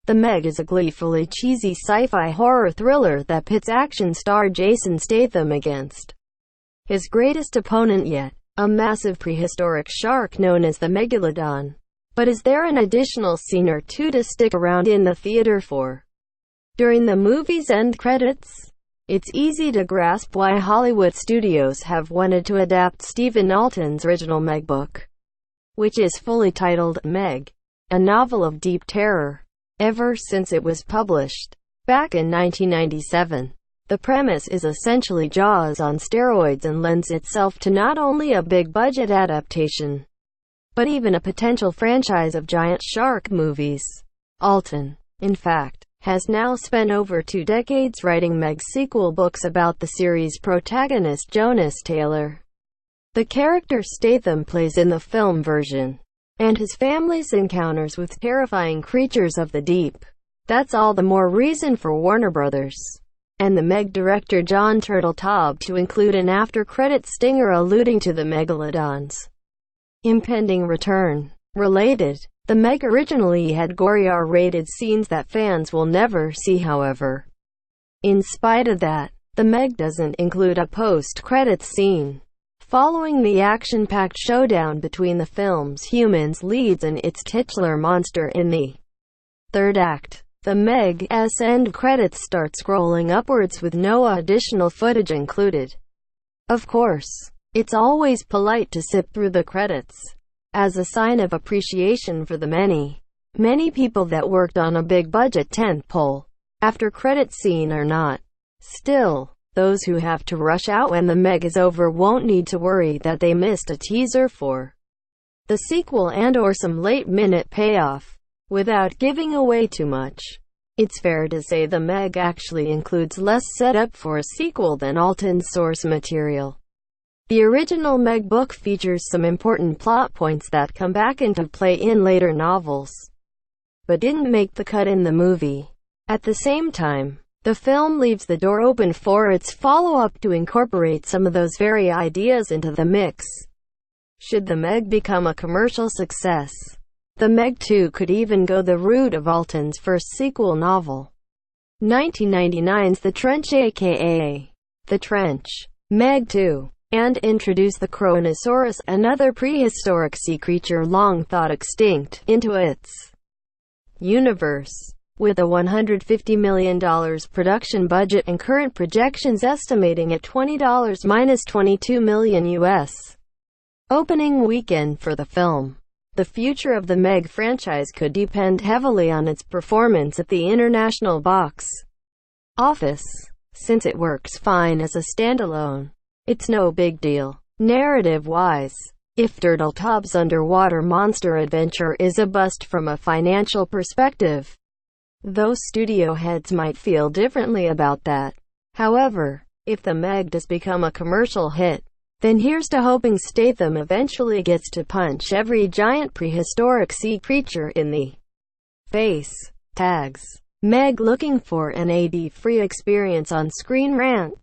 The Meg is a gleefully cheesy sci-fi horror thriller that pits action star Jason Statham against his greatest opponent yet, a massive prehistoric shark known as the Megalodon. But is there an additional scene or two to stick around in the theater for? During the movie's end credits, it's easy to grasp why Hollywood studios have wanted to adapt Steven Altens' original Meg book, which is fully titled Meg, a novel of deep terror, ever since it was published back in 1997. The premise is essentially Jaws on steroids and lends itself to not only a big-budget adaptation, but even a potential franchise of giant shark movies. Alten, in fact, has now spent over 2 decades writing Meg sequel books about the series' protagonist Jonas Taylor, the character Statham plays in the film version, and his family's encounters with terrifying creatures of the deep. That's all the more reason for Warner Brothers and the Meg director Jon Turteltaub to include an after-credits stinger alluding to the Megalodons' impending return. Related, the Meg originally had gory R-rated scenes that fans will never see. However, in spite of that, the Meg doesn't include a post-credits scene. Following the action-packed showdown between the film's humans leads and its titular monster in the third act, the Meg's end credits start scrolling upwards with no additional footage included. Of course, it's always polite to sip through the credits, as a sign of appreciation for the many people that worked on a big-budget tentpole after-credits scene or not. Still, those who have to rush out when the Meg is over won't need to worry that they missed a teaser for the sequel and or some late-minute payoff. Without giving away too much, it's fair to say the Meg actually includes less setup for a sequel than Alten's source material. The original Meg book features some important plot points that come back into play in later novels, but didn't make the cut in the movie. At the same time, the film leaves the door open for its follow-up to incorporate some of those very ideas into the mix. Should the Meg become a commercial success, the Meg 2 could even go the route of Alten's first sequel novel, 1999's The Trench aka The Trench, Meg 2, and introduce the Kronosaurus, another prehistoric sea creature long thought extinct, into its universe. With a $150 million production budget and current projections estimating at $20 minus $22 million US opening weekend for the film, the future of the Meg franchise could depend heavily on its performance at the international box office. Since it works fine as a standalone, it's no big deal, narrative-wise. If Turteltaub's underwater monster adventure is a bust from a financial perspective, those studio heads might feel differently about that. However, if the Meg does become a commercial hit, then here's to hoping Statham eventually gets to punch every giant prehistoric sea creature in the face. Tags. Meg looking for an AD-free experience on screen rant.